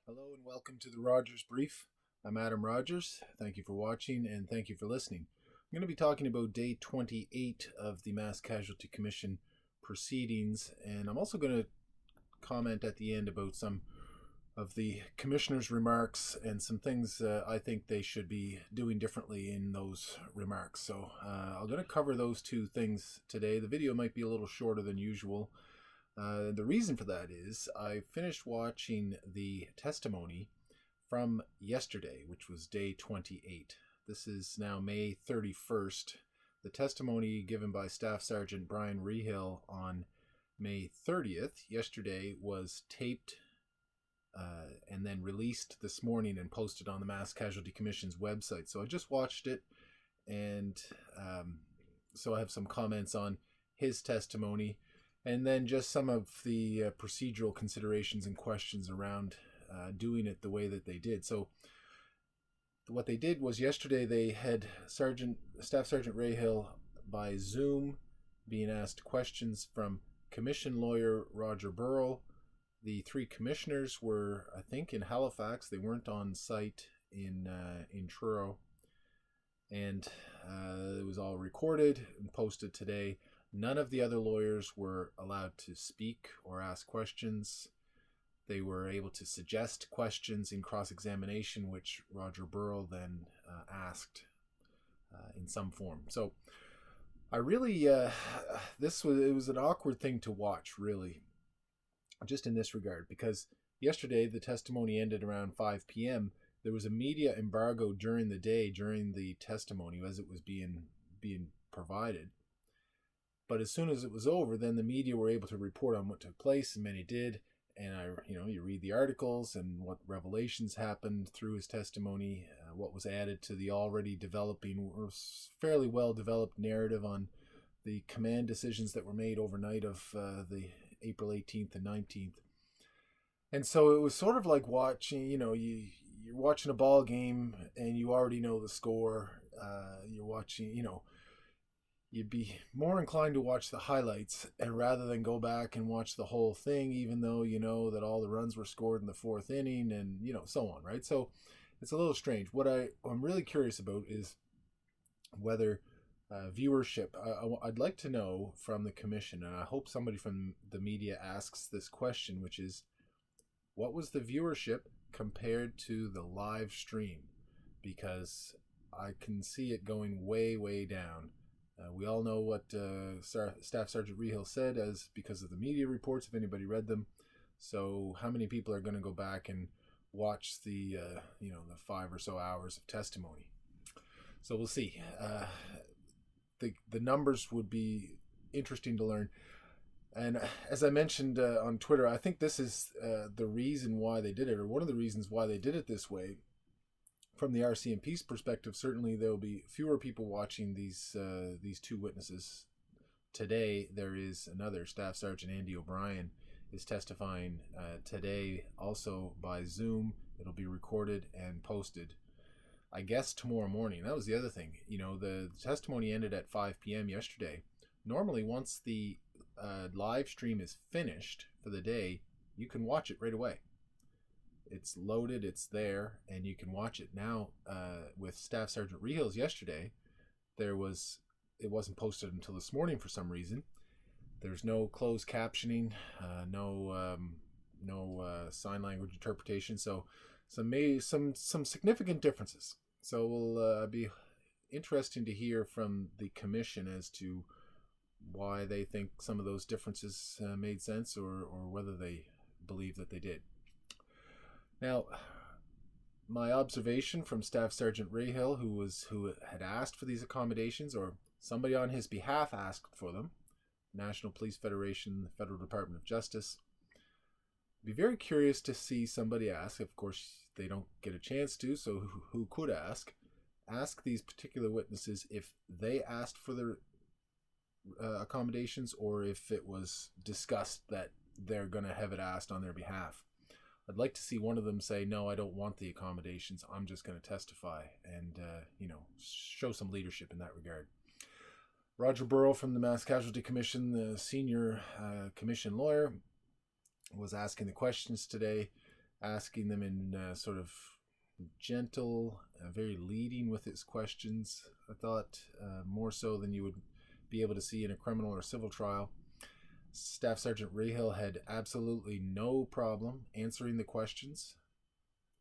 Hello and welcome to the Rogers Brief. I'm Adam Rogers. Thank you for watching and thank you for listening. I'm going to be talking about day 28 of the Mass Casualty Commission proceedings, and I'm also going to comment at the end about some of the Commissioner's remarks and some things I think they should be doing differently in those remarks. So I'm going to cover those two things today. The video might be a little shorter than usual. The reason for that is I finished watching the testimony from yesterday, which was day 28. This is now May 31st. The testimony given by Staff Sergeant Brian Rehill on May 30th, yesterday, was taped and then released this morning and posted on the Mass Casualty Commission's website. So I just watched it, and so I have some comments on his testimony, and then just some of the procedural considerations and questions around doing it the way that they did. So what they did was yesterday they had Staff Sergeant Rehill by Zoom being asked questions from Commission Lawyer Roger Burrill. The three commissioners were, I think, in Halifax. They weren't on site in Truro. And it was all recorded and posted today. None of the other lawyers were allowed to speak or ask questions. They were able to suggest questions in cross-examination, which Roger Burrill then asked in some form. So I really, it was an awkward thing to watch, really, just in this regard, because yesterday the testimony ended around 5 p.m. There was a media embargo during the day, during the testimony, as it was being provided. But as soon as it was over, then the media were able to report on what took place, and many did. And you read the articles and what revelations happened through his testimony, what was added to the already developing, or fairly well-developed narrative on the command decisions that were made overnight of the April 18th and 19th. And so it was sort of like watching, you're watching a ball game and you already know the score. You're watching, you'd be more inclined to watch the highlights and rather than go back and watch the whole thing, even though you know that all the runs were scored in the fourth inning and, so on, right? So it's a little strange. What I'm really curious about is whether viewership, I'd like to know from the commission, and I hope somebody from the media asks this question, which is, what was the viewership compared to the live stream? Because I can see it going way, way down. We all know what Staff Sergeant Rehill said, as because of the media reports, if anybody read them. So how many people are going to go back and watch the 5 or so hours of testimony? So we'll see. The numbers would be interesting to learn. And as I mentioned on Twitter, I think this is the reason why they did it, or one of the reasons why they did it this way. From the RCMP's perspective, certainly there will be fewer people watching these two witnesses. Today, there is another, Staff Sergeant Andy O'Brien is testifying today, also by Zoom. It'll be recorded and posted, I guess, tomorrow morning. That was the other thing. The testimony ended at 5 p.m. yesterday. Normally, once the live stream is finished for the day, you can watch it right away. It's loaded, it's there, and you can watch it. Now, with Staff Sergeant Rehill's yesterday, it wasn't posted until this morning for some reason. There's no closed captioning, no sign language interpretation, so some significant differences. So it'll be interesting to hear from the commission as to why they think some of those differences made sense, or whether they believe that they did. Now, my observation from Staff Sergeant Rehill, who had asked for these accommodations, or somebody on his behalf asked for them, National Police Federation, the Federal Department of Justice, be very curious to see somebody ask. Of course, they don't get a chance to, so who could ask these particular witnesses if they asked for their accommodations, or if it was discussed that they're going to have it asked on their behalf. I'd like to see one of them say, no, I don't want the accommodations. I'm just going to testify and, show some leadership in that regard. Roger Burrill from the Mass Casualty Commission, the senior commission lawyer, was asking the questions today. asking them in sort of gentle, very leading with his questions. I thought more so than you would be able to see in a criminal or civil trial. Staff Sergeant Rehill had absolutely no problem answering the questions.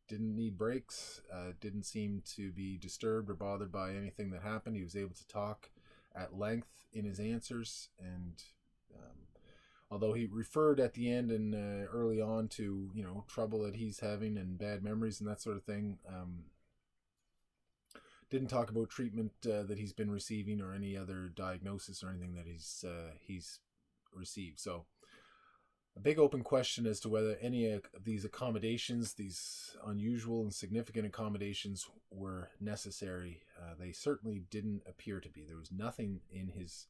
Didn't need breaks. Didn't seem to be disturbed or bothered by anything that happened. He was able to talk at length in his answers, and although he referred at the end and early on to trouble that he's having and bad memories and that sort of thing, didn't talk about treatment that he's been receiving or any other diagnosis or anything that he's received. So a big open question as to whether any of these accommodations, these unusual and significant accommodations, were necessary. They certainly didn't appear to be. There was nothing in his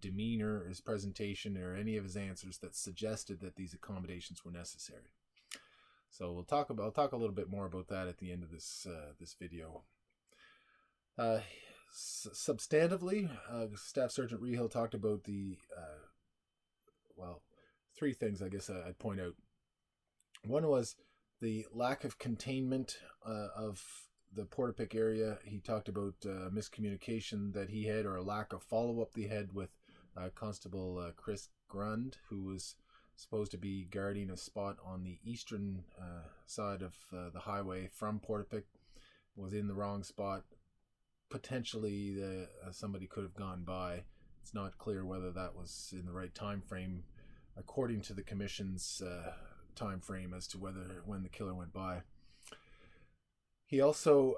demeanor, his presentation, or any of his answers that suggested that these accommodations were necessary. So I'll talk a little bit more about that at the end of this video. Substantively, Staff Sergeant Rehill talked about the three things I guess I'd point out. One was the lack of containment of the Portapique area. He talked about miscommunication that he had, or a lack of follow-up he had with Constable Chris Grund, who was supposed to be guarding a spot on the eastern side of the highway from Portapique, was in the wrong spot. Potentially somebody could have gone by. It's not clear whether that was in the right time frame according to the commission's time frame as to when the killer went by. He also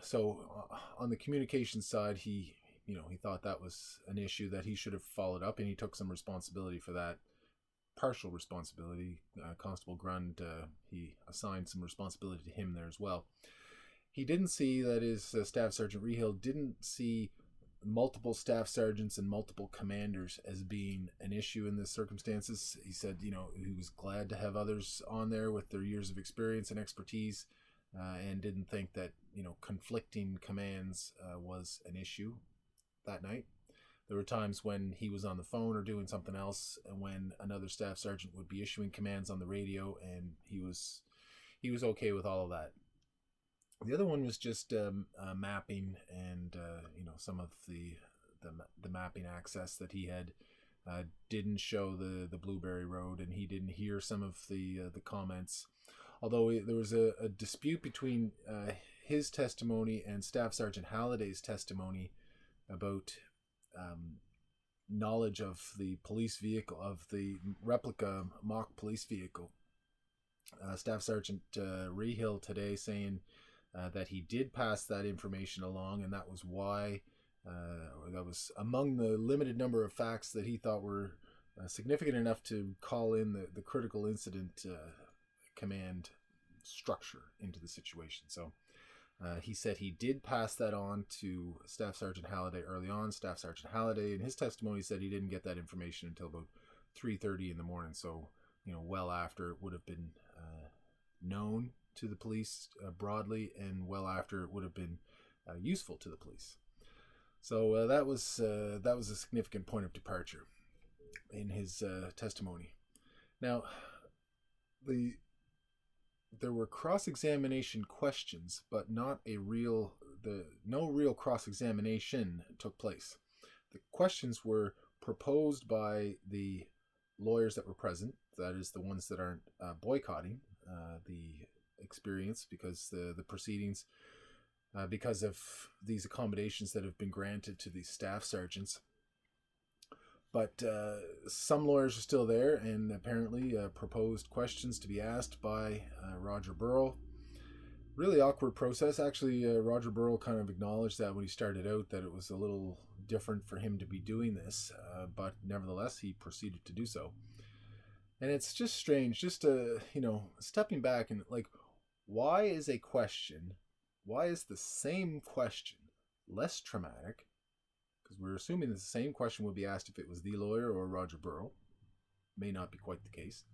so on the communication side, he thought that was an issue that he should have followed up, and he took some responsibility for that, partial responsibility. Constable Grund, he assigned some responsibility to him there as well. He didn't see, that is, Staff Sergeant Rehill didn't see multiple staff sergeants and multiple commanders as being an issue in this circumstances. He said, he was glad to have others on there with their years of experience and expertise, and didn't think that, conflicting commands was an issue that night. There were times when he was on the phone or doing something else, and when another staff sergeant would be issuing commands on the radio, and he was okay with all of that. The other one was just mapping, and some of the mapping access that he had didn't show the Blueberry Road, and he didn't hear some of the comments. Although there was a dispute between his testimony and Staff Sergeant Halliday's testimony about knowledge of the police vehicle, of the replica mock police vehicle. Staff Sergeant Rehill today saying that he did pass that information along, and that was why, that was among the limited number of facts that he thought were significant enough to call in the critical incident command structure into the situation. So he said he did pass that on to Staff Sergeant Halliday early on. Staff Sergeant Halliday, in his testimony, said he didn't get that information until about 3:30 in the morning, so well after it would have been known to the police broadly, and well after it would have been useful to the police. So that was a significant point of departure in his testimony. Now, there were cross-examination questions, but no real cross-examination took place. The questions were proposed by the lawyers that were present, that is, the ones that aren't boycotting the experience because the proceedings, because of these accommodations that have been granted to these staff sergeants. But some lawyers are still there, and apparently proposed questions to be asked by Roger Burrill. Really awkward process. Actually, Roger Burrill kind of acknowledged that when he started out, that it was a little different for him to be doing this, but nevertheless he proceeded to do so. And it's just strange, just stepping back and why is the same question less traumatic? Because we're assuming that the same question would be asked if it was the lawyer or Roger Burrill. May not be quite the case.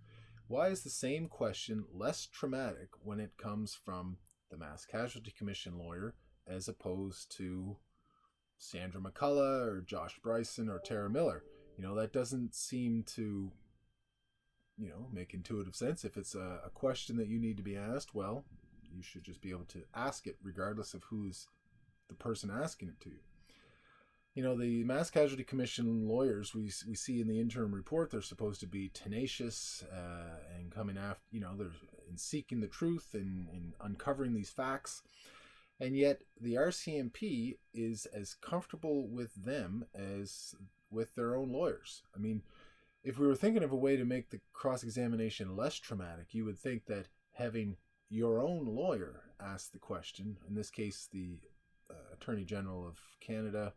Why is the same question less traumatic when it comes from the Mass Casualty Commission lawyer as opposed to Sandra McCullough or Josh Bryson or Tara Miller? That doesn't seem to make intuitive sense. If it's a question that you need to be asked, well, you should just be able to ask it regardless of who's the person asking it to you. The Mass Casualty Commission lawyers, we see in the interim report, they're supposed to be tenacious and coming after, they're in seeking the truth and in uncovering these facts. And yet the RCMP is as comfortable with them as with their own lawyers. I mean, if we were thinking of a way to make the cross-examination less traumatic, you would think that having your own lawyer ask the question, in this case the Attorney General of Canada,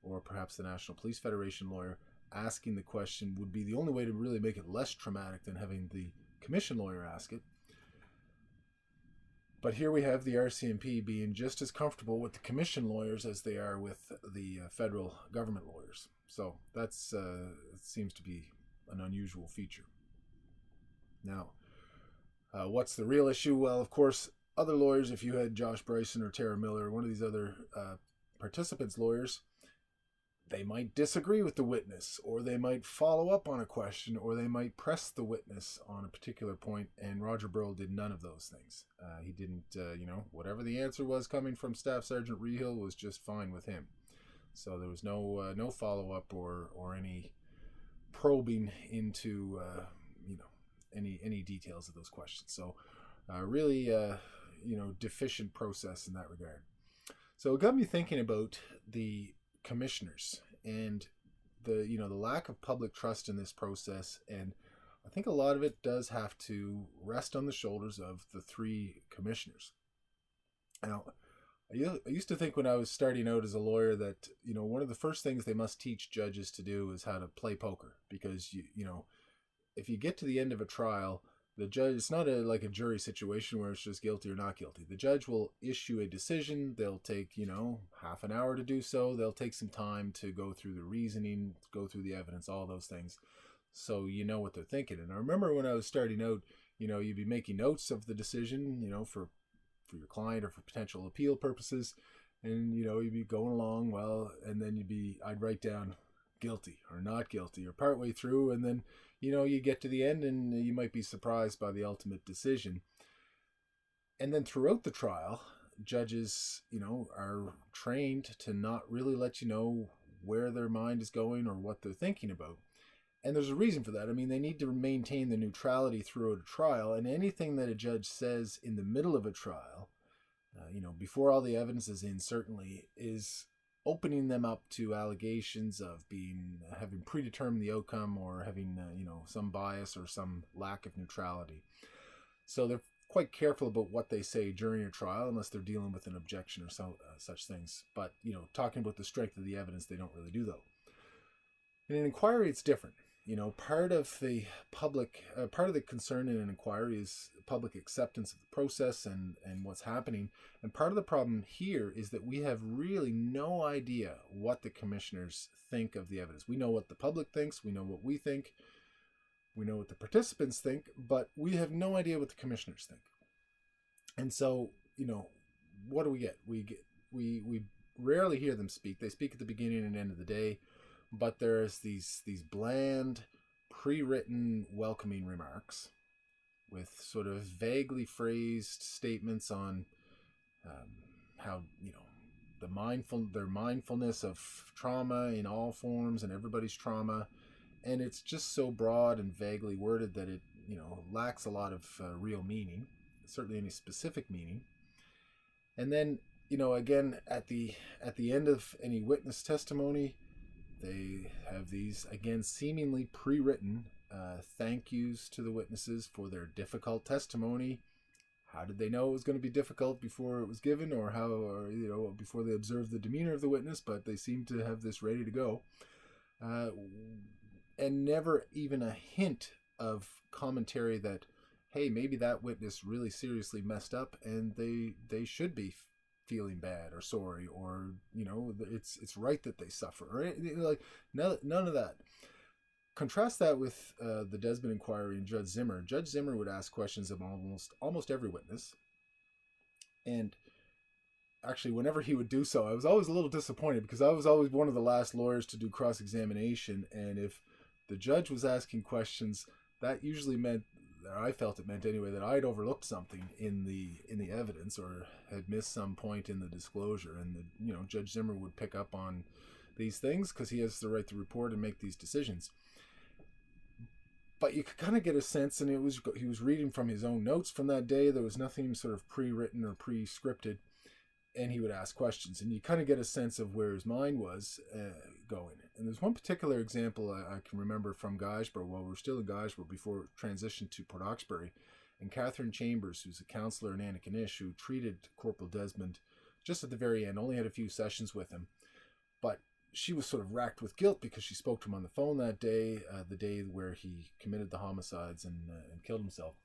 or perhaps the National Police Federation lawyer asking the question, would be the only way to really make it less traumatic than having the commission lawyer ask it. But here we have the RCMP being just as comfortable with the commission lawyers as they are with the federal government lawyers. So that's it seems to be an unusual feature. Now, what's the real issue? Well, of course, other lawyers, if you had Josh Bryson or Tara Miller, one of these other participants' lawyers, they might disagree with the witness, or they might follow up on a question, or they might press the witness on a particular point, and Roger Burrill did none of those things. He didn't, whatever the answer was coming from Staff Sergeant Rehill was just fine with him. So there was no follow-up or any probing into, any details of those questions. So really, deficient process in that regard. So it got me thinking about the commissioners and the lack of public trust in this process, and I think a lot of it does have to rest on the shoulders of the three commissioners. Now, I used to think when I was starting out as a lawyer that one of the first things they must teach judges to do is how to play poker, because if you get to the end of a trial, the judge, it's not like a jury situation where it's just guilty or not guilty. The judge will issue a decision. They'll take, half an hour to do so. They'll take some time to go through the reasoning, go through the evidence, all those things. So you know what they're thinking. And I remember when I was starting out, you'd be making notes of the decision, for your client or for potential appeal purposes. And, you'd be going along well, and then I'd write down guilty or not guilty or partway through, and then you get to the end and you might be surprised by the ultimate decision. And then throughout the trial, judges are trained to not really let you know where their mind is going or what they're thinking about. And there's a reason for that. I mean, they need to maintain the neutrality throughout a trial, and anything that a judge says in the middle of a trial, before all the evidence is in, certainly is opening them up to allegations of having predetermined the outcome or having some bias or some lack of neutrality. So they're quite careful about what they say during a trial, unless they're dealing with an objection or such things. But talking about the strength of the evidence, they don't really do though. In an inquiry, it's different. Part of the concern in an inquiry is public acceptance of the process and what's happening. And part of the problem here is that we have really no idea what the commissioners think of the evidence. We know what the public thinks. We know what we think. We know what the participants think, but we have no idea what the commissioners think. And so, what do we get? We rarely hear them speak. They speak at the beginning and end of the day. But there's these bland, pre-written welcoming remarks with sort of vaguely phrased statements on how their mindfulness of trauma in all forms and everybody's trauma, and it's just so broad and vaguely worded that it lacks a lot of real meaning, certainly any specific meaning. And then again at the end of any witness testimony, they have these, again, seemingly pre-written thank yous to the witnesses for their difficult testimony. How did they know it was going to be difficult before it was given, or before they observed the demeanor of the witness? But they seem to have this ready to go, and never even a hint of commentary that, hey, maybe that witness really seriously messed up, and they should be feeling bad or sorry, or it's right that they suffer, right? Like none of that. Contrast that with the Desmond inquiry and Judge Zimmer. Judge Zimmer would ask questions of almost every witness, and actually whenever he would do so, I was always a little disappointed, because I was always one of the last lawyers to do cross-examination, and if the judge was asking questions that usually meant, or I felt it meant anyway, that I'd overlooked something in the evidence or had missed some point in the disclosure, and Judge Zimmer would pick up on these things because he has the right to report and make these decisions. But you could kind of get a sense, and he was reading from his own notes from that day. There was nothing sort of pre-written or pre-scripted, and he would ask questions, and you kind of get a sense of where his mind was going. And there's one particular example I can remember from Guysborough, while we were still in Guysborough before it transitioned to Port Hawkesbury, and Catherine Chambers, who's a counsellor in Annakanish, who treated Corporal Desmond just at the very end, only had a few sessions with him, but she was sort of racked with guilt because she spoke to him on the phone that day, the day where he committed the homicides and killed himself.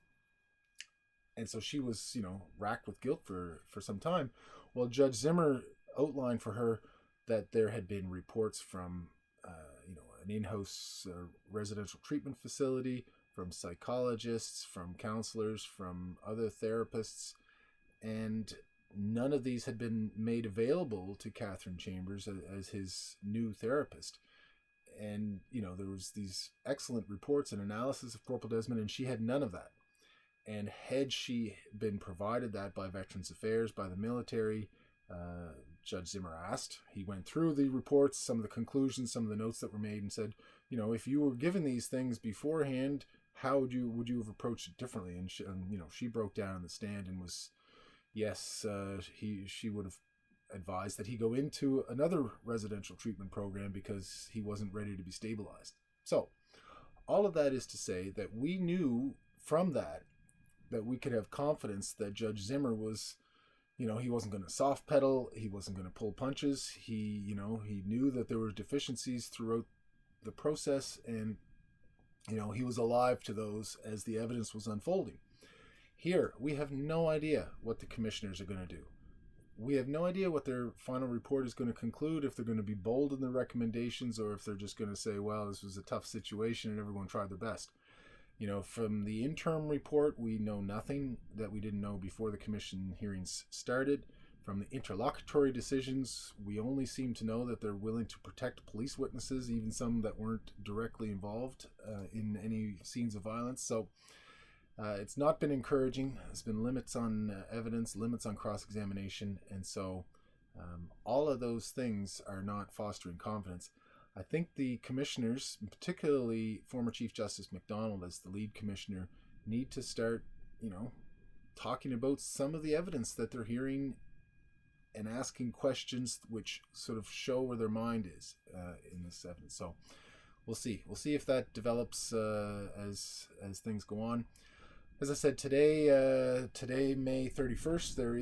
And so she was, racked with guilt for some time. Well, Judge Zimmer outlined for her that there had been reports from, an in-house residential treatment facility, from psychologists, from counselors, from other therapists, and none of these had been made available to Catherine Chambers as his new therapist. And, there was these excellent reports and analysis of Corporal Desmond, and she had none of that. And had she been provided that by Veterans Affairs, by the military, Judge Zimmer asked. He went through the reports, some of the conclusions, some of the notes that were made, and said, if you were given these things beforehand, how would you have approached it differently? And she broke down in the stand and was, yes, she would have advised that he go into another residential treatment program because he wasn't ready to be stabilized. So all of that is to say that we knew from that we could have confidence that Judge Zimmer was, he wasn't going to soft pedal, he wasn't going to pull punches. He knew that there were deficiencies throughout the process, and he was alive to those as the evidence was unfolding. Here, we have no idea what the commissioners are going to do. We have no idea what their final report is going to conclude, if they're going to be bold in their recommendations, or if they're just going to say, well, this was a tough situation and everyone tried their best. From the interim report, we know nothing that we didn't know before the commission hearings started. From the interlocutory decisions, we only seem to know that they're willing to protect police witnesses, even some that weren't directly involved in any scenes of violence. So it's not been encouraging. There's been limits on evidence, limits on cross-examination, and so all of those things are not fostering confidence. I think the commissioners, particularly former Chief Justice MacDonald as the lead commissioner, need to start, talking about some of the evidence that they're hearing and asking questions which sort of show where their mind is in this evidence. So we'll see. We'll see if that develops as things go on. As I said, today, May 31st, there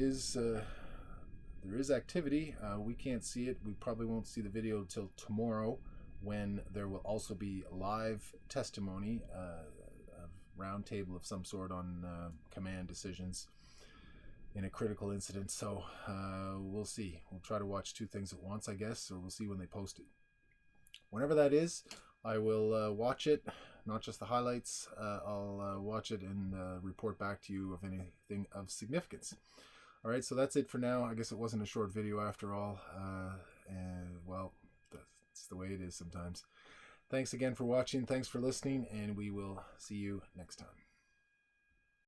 is activity. We can't see it. We probably won't see the video until tomorrow, when there will also be live testimony, a roundtable of some sort on command decisions in a critical incident. So we'll see. We'll try to watch two things at once, I guess, or we'll see when they post it. Whenever that is, I will watch it, not just the highlights. I'll watch it and report back to you of anything of significance. All right, so that's it for now. I guess it wasn't a short video after all. And, well, that's the way it is sometimes. Thanks again for watching. Thanks for listening, and we will see you next time.